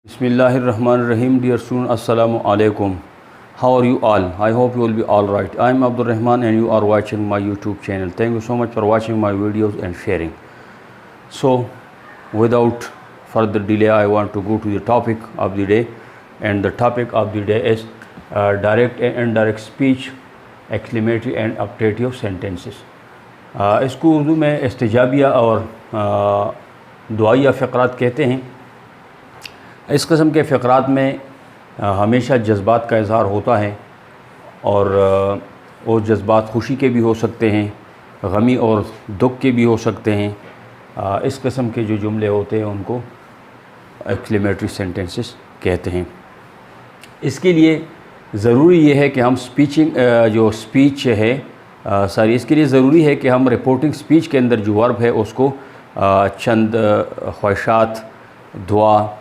Bismillahirrahmanirrahim. Dear students, Assalamu alaikum. How are you all? I hope you will be all right. I am Abdul Rahman and you are watching my YouTube channel. Thank you so much for watching my videos and sharing. So, without further delay, I want to go to the topic of the day, and the topic of the day is direct and indirect speech, exclamatory and optative sentences. इसको उर्दू में इस्तिजाबिया और दुआइया फ़क़रात कहते हैं। इस किस्म के फ़क़रात में हमेशा जज्बात का इज़हार होता है और वो जज्बात खुशी के भी हो सकते हैं, गमी और दुख के भी हो सकते हैं। इस किस्म के जो जुमले होते हैं उनको एक्सक्लेमेटरी सेंटेंसेस कहते हैं। इसके लिए ज़रूरी ये है कि हम स्पीच है इसके लिए ज़रूरी है कि हम रिपोर्टिंग स्पीच के अंदर जो वर्ब है उसको चंद ख्वाहिशात, दुआ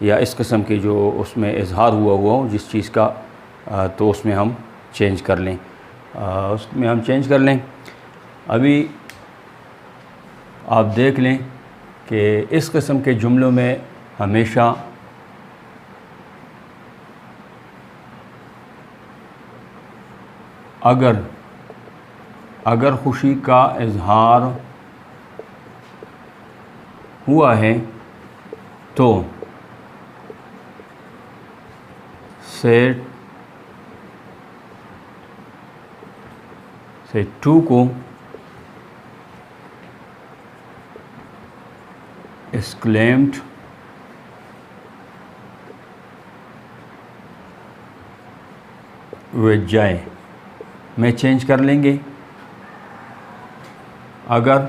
या इस किस्म के जो उसमें इजहार हुआ हो जिस चीज़ का, तो उसमें हम चेंज कर लें। अभी आप देख लें कि इस किस्म के जुमलों में हमेशा अगर खुशी का इजहार हुआ है तो से टू को एक्सक्लेम्ड विद जाए में चेंज कर लेंगे। अगर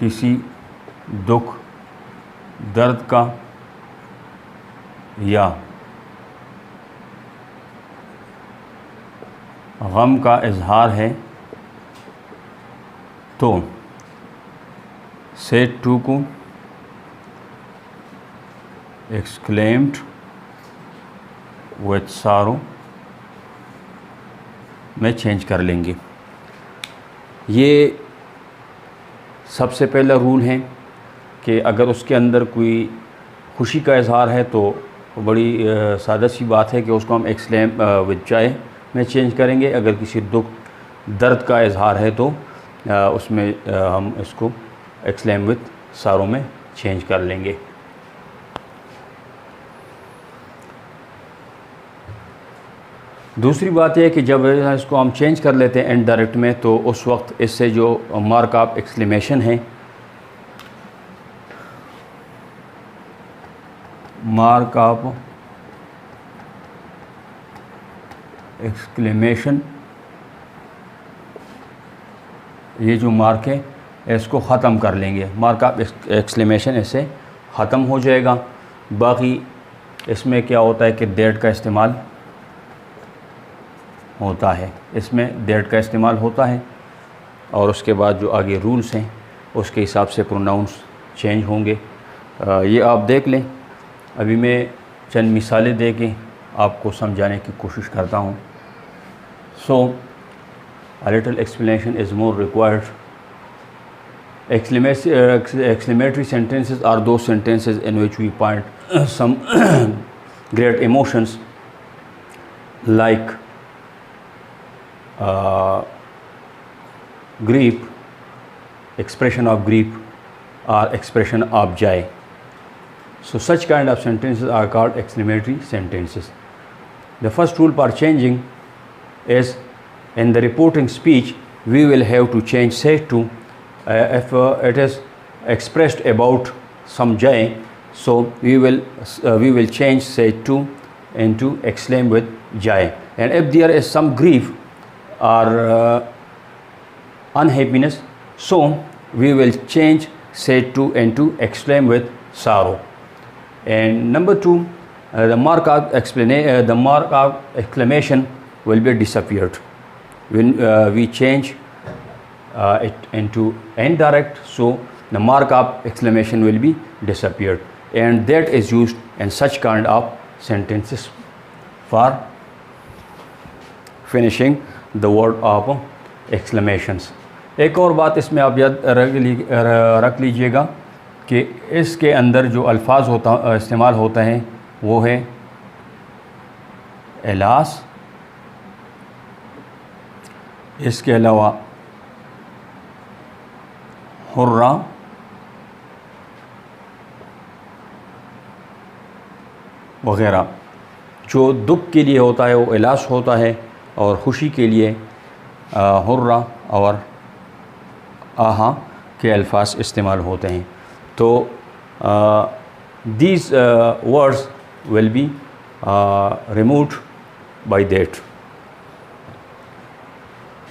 किसी दुख, दर्द का या गम का इजहार है तो से टू को एक्सक्लेम्ड विद सारो में चेंज कर लेंगे। ये सबसे पहला रूल है कि अगर उसके अंदर कोई खुशी का इजहार है तो बड़ी सादा सी बात है कि उसको हम एक्सक्लेम विद जाए में चेंज करेंगे। अगर किसी दुख, दर्द का इजहार है तो उसमें हम इसको एक्सक्लेम विद सारो में चेंज कर लेंगे। दूसरी बात यह कि जब इसको हम चेंज कर लेते हैं इनडायरेक्ट में, तो उस वक्त इससे जो मार्क ऑफ एक्सक्लेमेशन है, मार्क ऑफ एक्सक्लेमेशन, ये जो मार्क है इसको ख़त्म कर लेंगे। मार्क ऑफ एक्सक्लेमेशन इससे ख़त्म हो जाएगा। बाकी इसमें क्या होता है कि दैट का इस्तेमाल होता है, इसमें दैट का इस्तेमाल होता है और उसके बाद जो आगे रूल्स हैं उसके हिसाब से प्रोनाउंस चेंज होंगे। ये आप देख लें। अभी मैं चंद मिसालें दे के आपको समझाने की कोशिश करता हूँ। सो a little explanation is more required. Exclamatory sentences are those sentences in which we point some great emotions like grief, expression of grief or expression of joy. So such kind of sentences are called exclamatory sentences. The first rule for changing is in the reporting speech we will have to change say to if it is expressed about some joy, so we will change say to into exclaim with joy. And if there is some grief or unhappiness, so we will change say to into exclaim with sorrow. And number two, the mark of exclamation will be disappeared when we change it into indirect, so the mark of exclamation will be disappeared, and that is used in such kind of sentences for finishing the word of exclamations. एक और बात इसमें आप याद रख लीजिएगा कि इसके अंदर जो अल्फाज इस्तेमाल होता है वो है एलास। इसके अलावा हुर्रा, वगैरह। जो दुख के लिए होता है वो एलास होता है, और खुशी के लिए हुर्रा और आहा के अल्फाज इस्तेमाल होते हैं। तो these words will be removed by that.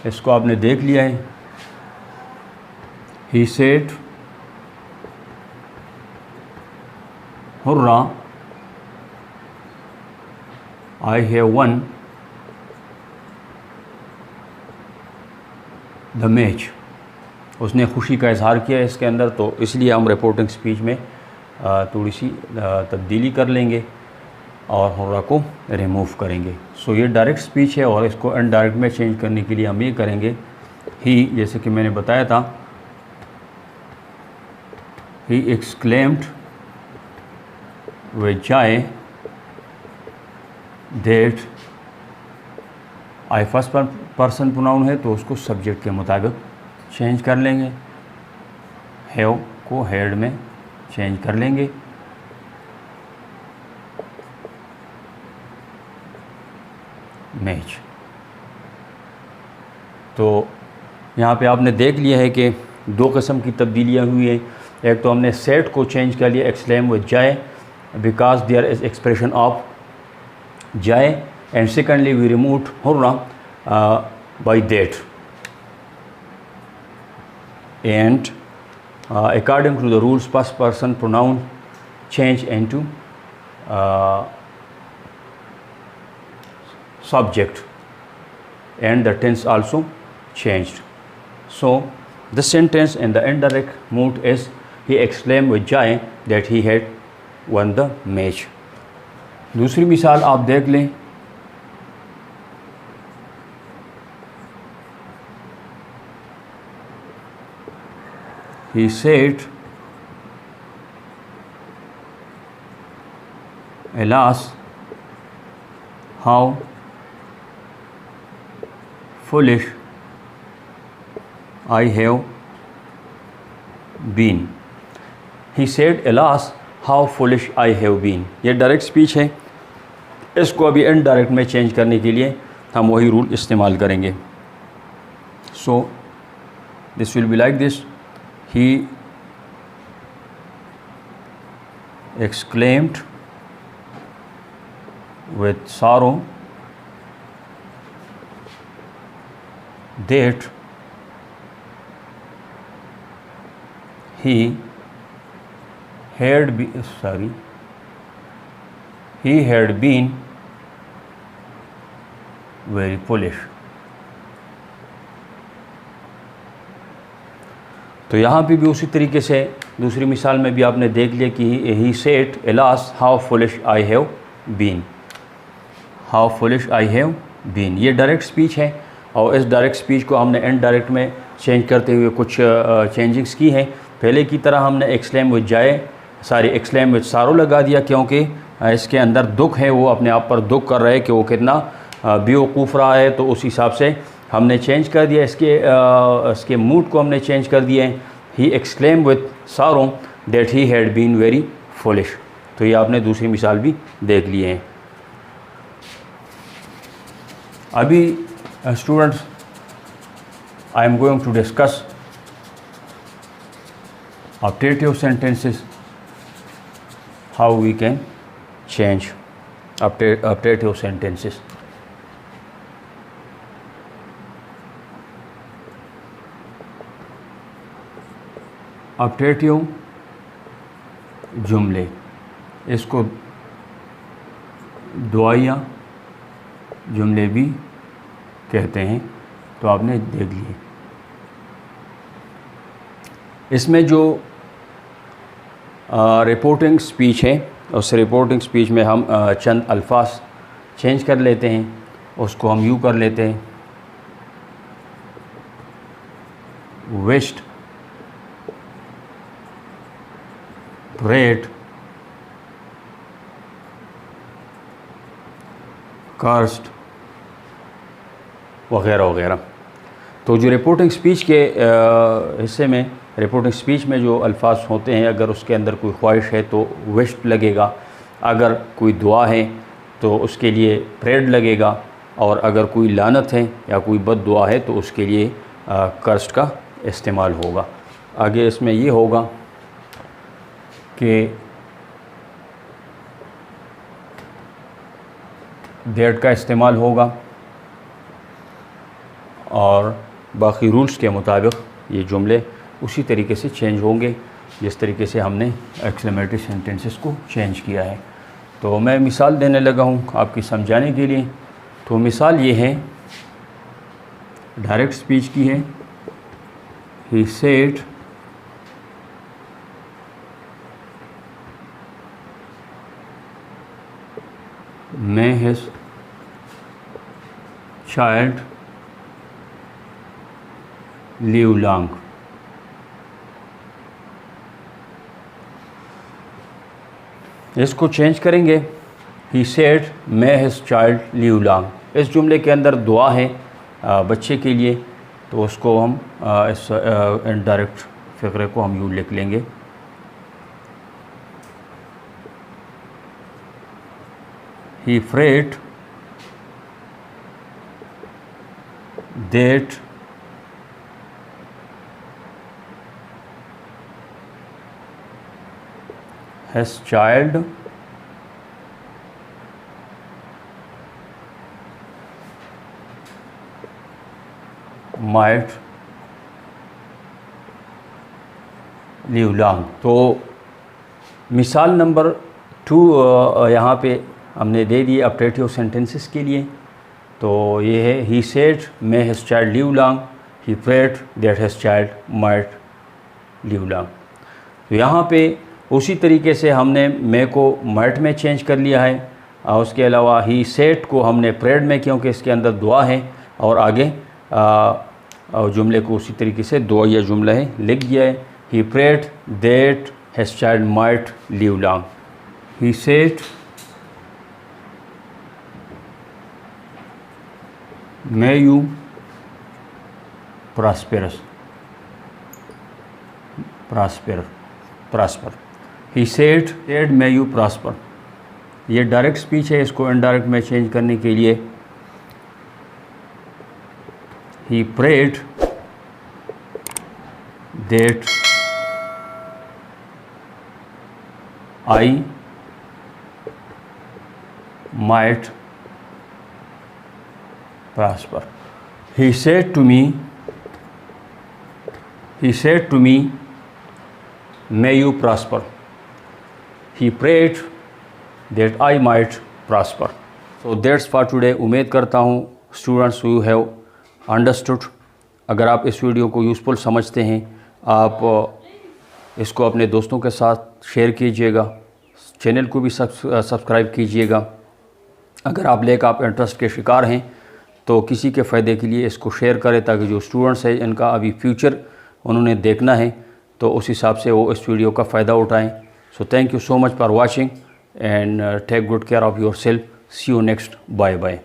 इसको आपने देख लिया है। He said hurrah, I have won the match। उसने खुशी का इजहार किया है इसके अंदर, तो इसलिए हम रिपोर्टिंग स्पीच में थोड़ी सी तब्दीली कर लेंगे और हुर्रा को रिमूव करेंगे। सो ये डायरेक्ट स्पीच है, और इसको इनडायरेक्ट में चेंज करने के लिए हम ये करेंगे ही, जैसे कि मैंने बताया था, he exclaimed with Joy that. I first person pronoun है तो उसको सब्जेक्ट के मुताबिक चेंज कर लेंगे। हैव को हैड में चेंज कर लेंगे। मैच। तो यहाँ पे आपने देख लिया है कि दो किस्म की तब्दीलियाँ हुई हैं। एक तो हमने सेट को चेंज कर लिया exclaim with joy because there is expression of joy, and secondly we removed hurrah by that, and according to the rules first person pronoun change into subject, and the tense also changed. So the sentence in the indirect mood is he exclaimed with joy that he had won the match. दूसरी मिसाल आप देख लें। He said, alas, how foolish I have been. He said, alas, how foolish I have been. ये direct speech है। इसको अभी indirect में चेंज करने के लिए हम वही रूल इस्तेमाल करेंगे। So this will be like this. He exclaimed with sorrow that he had been very foolish। तो यहाँ पे भी उसी तरीके से दूसरी मिसाल में भी आपने देख लिया कि he said alas how foolish I have been. How foolish I have been ये डायरेक्ट स्पीच है, और इस डायरेक्ट स्पीच को हमने इनडायरेक्ट में चेंज करते हुए कुछ चेंजिंग्स की हैं। पहले की तरह हमने exclaim with Joy exclaim with सारो लगा दिया, क्योंकि इसके अंदर दुख है, वो अपने आप पर दुख कर रहा है कि वो कितना बेवकूफ़ रहा है। तो उस हिसाब से हमने चेंज कर दिया, इसके मूड को हमने चेंज कर दिया है। He exclaim with sorrow that he had been very foolish. तो ये आपने दूसरी मिसाल भी देख लिए हैं। अभी students, I am going to discuss optative sentences, how we can change optative sentences. Optative जुमले, इसको दुआया जुमले भी कहते हैं। तो आपने देख लिए। इसमें जो रिपोर्टिंग स्पीच है, उस रिपोर्टिंग स्पीच में हम चंद अल्फाज चेंज कर लेते हैं। उसको हम यूँ कर लेते हैं, वेस्ट, प्रेड, कास्ट वग़ैरह वग़ैरह। तो जो रिपोर्टिंग स्पीच के हिस्से में, रिपोर्टिंग स्पीच में जो अल्फाज होते हैं, अगर उसके अंदर कोई ख्वाहिश है तो विश्ड लगेगा, अगर कोई दुआ है तो उसके लिए प्रेड लगेगा, और अगर कोई लानत है या कोई बद दुआ है तो उसके लिए कर्स्ट का इस्तेमाल होगा। आगे इसमें ये होगा कि दैट का इस्तेमाल होगा, और बाकी रूल्स के मुताबिक ये जुमले उसी तरीके से चेंज होंगे जिस तरीके से हमने एक्सक्लेमेटरी सेंटेंसेस को चेंज किया है। तो मैं मिसाल देने लगा हूँ आपकी समझाने के लिए। तो मिसाल ये है, डायरेक्ट स्पीच की है। He said may his child live long। इसको चेंज करेंगे, he said may his child live long। इस जुमले के अंदर दुआ है बच्चे के लिए, तो उसको हम इस इनडायरेक्ट फ़िक्रे को हम यूँ लिख लेंगे। He prayed that his child might live long। तो मिसाल नंबर 2 यहाँ पे हमने दे दिए अपडेटिव सेंटेंसेस के लिए। तो ये है, he said may his child live long, he prayed that his child might live long. तो यहाँ पे उसी तरीके से हमने मे को माइट में चेंज कर लिया है, और उसके अलावा ही सेड को हमने प्रेड में, क्योंकि इसके अंदर दुआ है, और आगे जुमले को उसी तरीके से दुआ या जुमला है लिख दिया है। He prayed that his child might live long. He said may you prosper। he said may you prosper। ये डायरेक्ट स्पीच है, इसको इनडायरेक्ट में चेंज करने के लिए he prayed that I might prosper। he said to me may you prosper। he prayed that I might prosper। so that's for today। उम्मीद करता हूँ स्टूडेंट्स यू हैव अंडरस्टूड। अगर आप इस वीडियो को यूज़फुल समझते हैं, आप इसको अपने दोस्तों के साथ शेयर कीजिएगा, चैनल को भी सब्सक्राइब कीजिएगा। अगर आप लेक आप इंटरेस्ट के शिकार हैं तो किसी के फ़ायदे के लिए इसको शेयर करें, ताकि जो स्टूडेंट्स हैं इनका अभी फ्यूचर उन्होंने देखना है, तो उस हिसाब से वो इस वीडियो का फ़ायदा उठाएं। So thank you so much for watching and take good care of yourself. See you next. Bye bye.